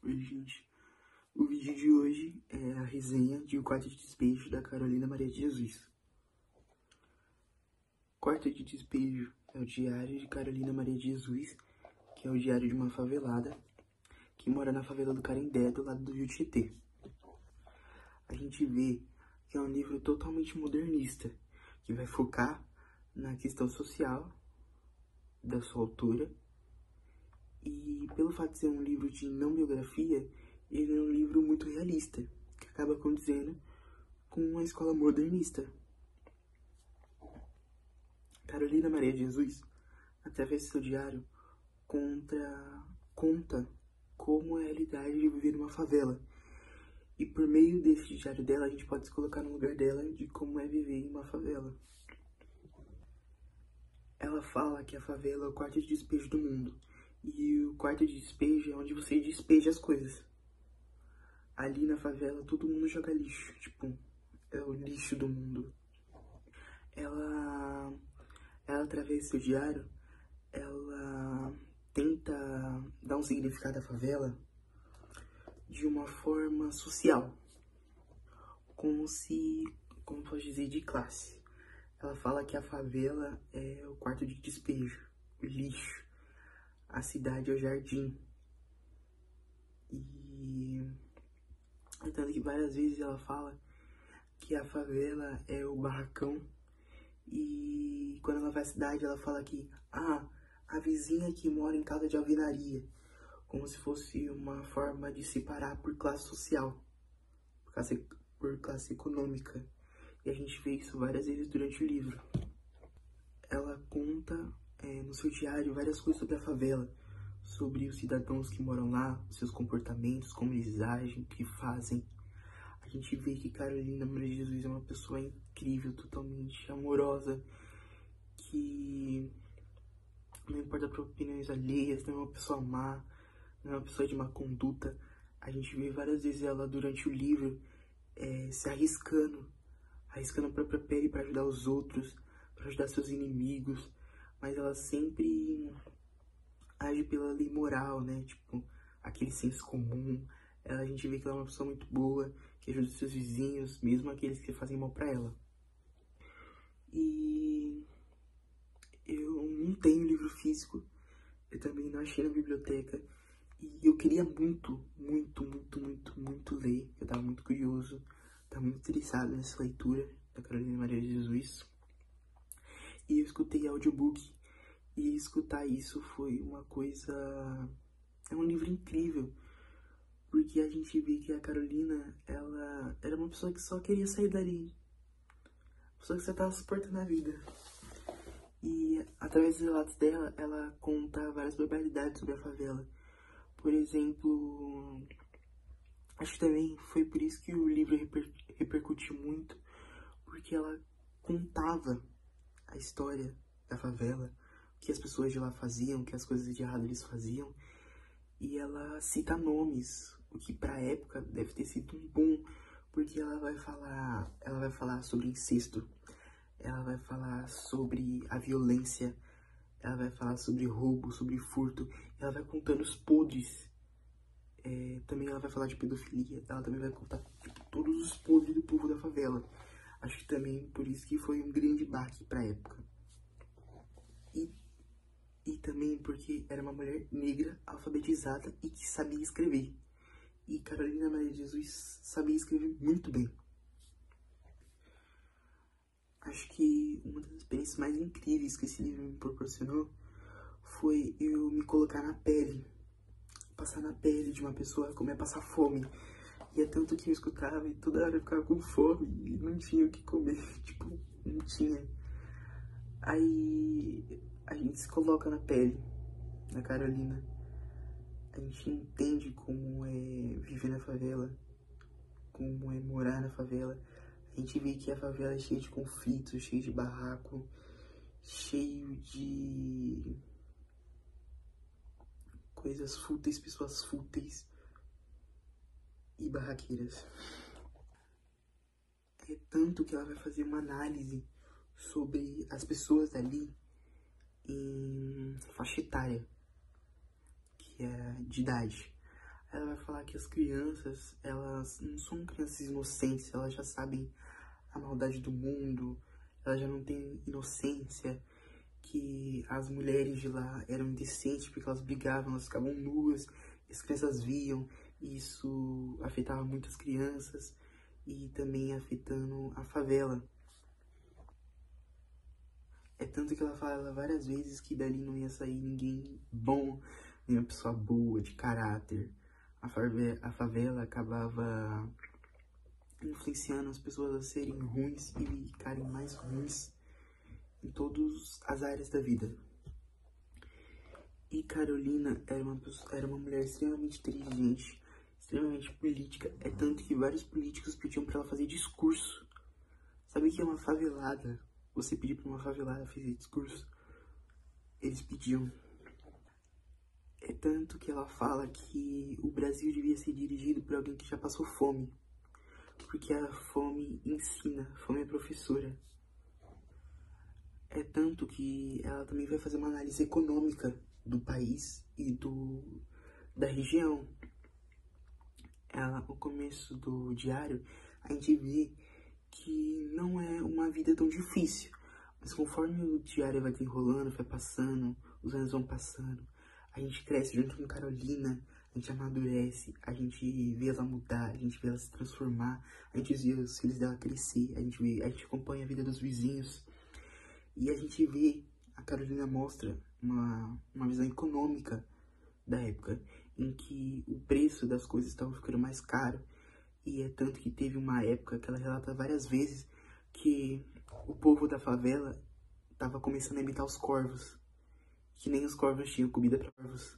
Oi, gente. O vídeo de hoje é a resenha de O Quarto de Despejo da Carolina Maria de Jesus. Quarto de Despejo é o diário de Carolina Maria de Jesus, que é o diário de uma favelada que mora na favela do Carindé, do lado do Rio Tietê. A gente vê que é um livro totalmente modernista, que vai focar na questão social da sua autora. E pelo fato de ser um livro de não biografia, ele é um livro muito realista, que acaba condizendo com uma escola modernista. Carolina Maria de Jesus, através do seu diário, conta como é a realidade de viver numa favela. E por meio desse diário dela, a gente pode se colocar no lugar dela de como é viver em uma favela. Ela fala que a favela é o quarto de despejo do mundo. E o quarto de despejo é onde você despeja as coisas. Ali na favela, todo mundo joga lixo. Tipo, é o lixo do mundo. Ela através do seu diário, ela tenta dar um significado à favela de uma forma social. Como posso dizer, de classe. Ela fala que a favela é o quarto de despejo, o lixo. A cidade é o jardim. E tanto que várias vezes ela fala que a favela é o barracão. E quando ela vai à cidade, ela fala que a vizinha que mora em casa de alvenaria. Como se fosse uma forma de separar por classe social, por classe econômica. E a gente vê isso várias vezes durante o livro. Ela conta no seu diário várias coisas sobre a favela, sobre os cidadãos que moram lá, os seus comportamentos, como eles agem, o que fazem. A gente vê que Carolina Maria de Jesus é uma pessoa incrível, totalmente amorosa, que não importa para opiniões alheias, não é uma pessoa má, não é uma pessoa de má conduta. A gente vê várias vezes ela durante o livro se arriscando a própria pele para ajudar os outros, para ajudar seus inimigos, mas ela sempre age pela lei moral, né? Tipo, aquele senso comum. A gente vê que ela é uma pessoa muito boa, que ajuda os seus vizinhos, mesmo aqueles que fazem mal pra ela. E eu não tenho livro físico, eu também não achei na biblioteca. E eu queria muito ler. Eu tava muito curioso, tava muito interessado nessa leitura da Carolina Maria de Jesus. E eu escutei audiobook. E escutar isso foi uma coisa... É um livro incrível. Porque a gente vê que a Carolina, ela era uma pessoa que só queria sair dali. Uma pessoa que só tava suportando a vida. E através dos relatos dela, ela conta várias barbaridades sobre a favela. Por exemplo, acho que também foi por isso que o livro repercutiu muito. Porque ela contava a história da favela, o que as pessoas de lá faziam, o que as coisas de errado eles faziam. E ela cita nomes, o que pra época deve ter sido um boom, porque ela vai falar sobre incesto, ela vai falar sobre a violência, ela vai falar sobre roubo, sobre furto, ela vai contando os podres. Também ela vai falar de pedofilia, ela também vai contar todos os podres do povo da favela. Acho que também por isso que foi um grande baque pra época. E também porque era uma mulher negra, alfabetizada e que sabia escrever. E Carolina Maria de Jesus sabia escrever muito bem. Acho que uma das experiências mais incríveis que esse livro me proporcionou foi eu me colocar na pele. Passar na pele de uma pessoa como é passar fome. E é tanto que eu escutava e toda hora eu ficava com fome e não tinha o que comer. Tipo, não tinha. Aí a gente se coloca na pele da Carolina. A gente entende como é viver na favela, como é morar na favela. A gente vê que a favela é cheia de conflitos, cheia de barraco, cheio de coisas fúteis, pessoas fúteis e barraqueiras. É tanto que ela vai fazer uma análise sobre as pessoas ali em faixa etária, que é de idade. Ela vai falar que as crianças, elas não são crianças inocentes, elas já sabem a maldade do mundo, elas já não têm inocência, que as mulheres de lá eram indecentes porque elas brigavam, elas ficavam nuas, as crianças viam, e isso afetava muitas crianças e também afetando a favela. É tanto que ela fala várias vezes que dali não ia sair ninguém bom, nenhuma pessoa boa, de caráter. A favela acabava influenciando as pessoas a serem ruins e ficarem mais ruins em todas as áreas da vida. E Carolina era uma mulher extremamente inteligente, extremamente política. É tanto que vários políticos pediam pra ela fazer discurso. Sabe o que é uma favelada? Você pedir pra uma favelada fazer discurso? Eles pediam. É tanto que ela fala que o Brasil devia ser dirigido por alguém que já passou fome. Porque a fome ensina, a fome é professora. É tanto que ela também vai fazer uma análise econômica do país e da região. No começo do diário, a gente vê que não é uma vida tão difícil. Mas conforme o diário vai desenrolando, vai passando, os anos vão passando, a gente cresce junto com Carolina, a gente amadurece, a gente vê ela mudar, a gente vê ela se transformar, a gente vê os filhos dela crescer, a gente acompanha a vida dos vizinhos. E a gente vê, a Carolina mostra uma visão econômica da época, em que o preço das coisas estava ficando mais caro. E é tanto que teve uma época que ela relata várias vezes que o povo da favela estava começando a imitar os corvos. Que nem os corvos tinham comida para corvos.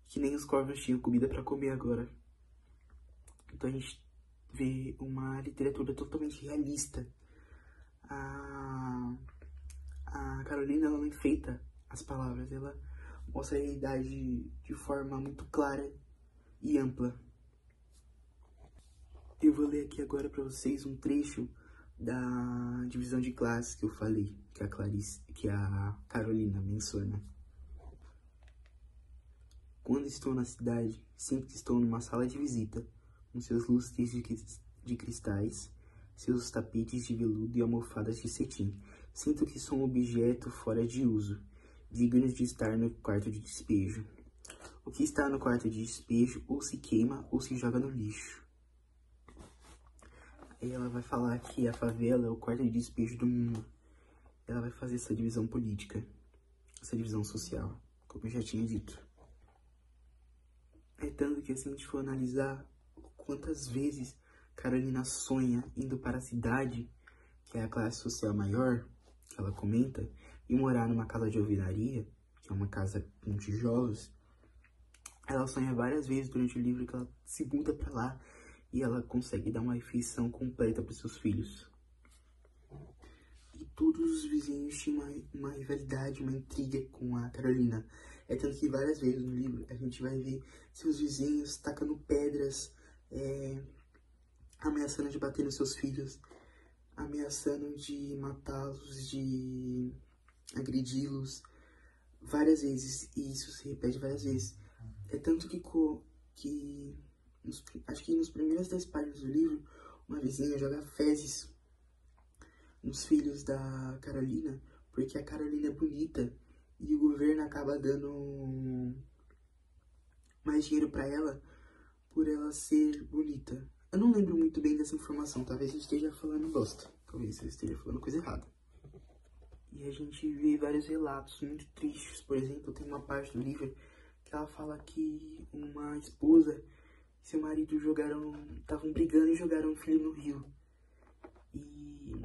Que nem os corvos tinham comida para comer agora. Então a gente vê uma literatura totalmente realista. A Carolina, ela não enfeita as palavras, ela mostra a realidade de forma muito clara e ampla. Eu vou ler aqui agora para vocês um trecho da divisão de classe que eu falei, que a Carolina menciona. Quando estou na cidade, sinto que estou numa sala de visita, com seus lustres de cristais, seus tapetes de veludo e almofadas de cetim. Sinto que sou um objeto fora de uso, digno de estar no quarto de despejo. O que está no quarto de despejo ou se queima ou se joga no lixo. Aí ela vai falar que a favela é o quarto de despejo do mundo. Ela vai fazer essa divisão política, essa divisão social, como eu já tinha dito. É tanto que, se a gente for analisar quantas vezes Carolina sonha indo para a cidade, que é a classe social maior, que ela comenta, e morar numa casa de alvenaria, que é uma casa com tijolos, ela sonha várias vezes durante o livro que ela se muda para lá e ela consegue dar uma refeição completa para os seus filhos. E todos os vizinhos tinham uma rivalidade, uma intriga com a Carolina. É tanto que várias vezes no livro a gente vai ver seus vizinhos tacando pedras, ameaçando de bater nos seus filhos, ameaçando de matá-los, de agredi-los várias vezes. E isso se repete várias vezes. É tanto que acho que nos primeiras 10 páginas do livro, uma vizinha joga fezes nos filhos da Carolina, porque a Carolina é bonita e o governo acaba dando mais dinheiro pra ela por ela ser bonita. Eu não lembro muito bem dessa informação, talvez eu esteja falando bosta, talvez eu esteja falando coisa errada. E a gente vê vários relatos muito tristes. Por exemplo, tem uma parte do livro que ela fala que uma esposa e seu marido estavam brigando e jogaram um filho no rio. E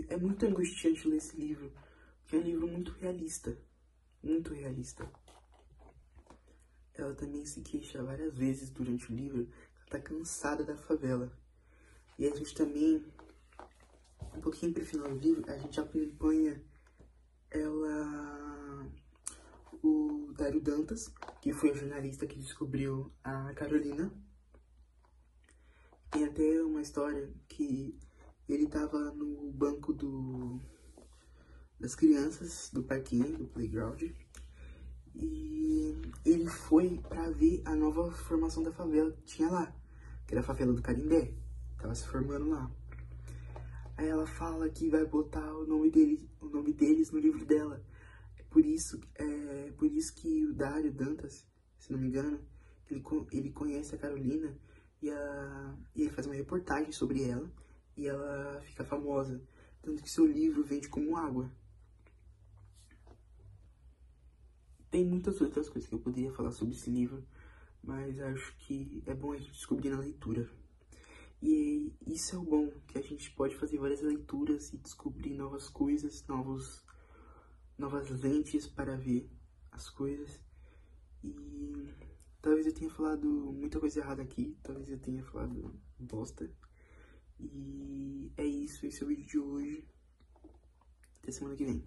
é muito angustiante ler esse livro, porque é um livro muito realista, muito realista. Ela também se queixa várias vezes durante o livro, ela tá cansada da favela. E a gente também, um pouquinho pro final do livro, a gente acompanha o Dário Dantas, que foi o jornalista que descobriu a Carolina. Tem até uma história que ele tava no banco das crianças, do parquinho, do playground, E ele foi pra ver a nova formação da favela que tinha lá, que era a favela do Canindé, tava se formando lá. Aí ela fala que vai botar o nome deles no livro dela. É por isso que o Dário Dantas, se não me engano, ele conhece a Carolina e ele faz uma reportagem sobre ela e ela fica famosa. Tanto que seu livro vende como água. Tem muitas outras coisas que eu poderia falar sobre esse livro, mas acho que é bom a gente descobrir na leitura. E isso é o bom, que a gente pode fazer várias leituras e descobrir novas coisas, novas lentes para ver as coisas. E talvez eu tenha falado muita coisa errada aqui, talvez eu tenha falado bosta. E é isso, esse é o vídeo de hoje. Até semana que vem.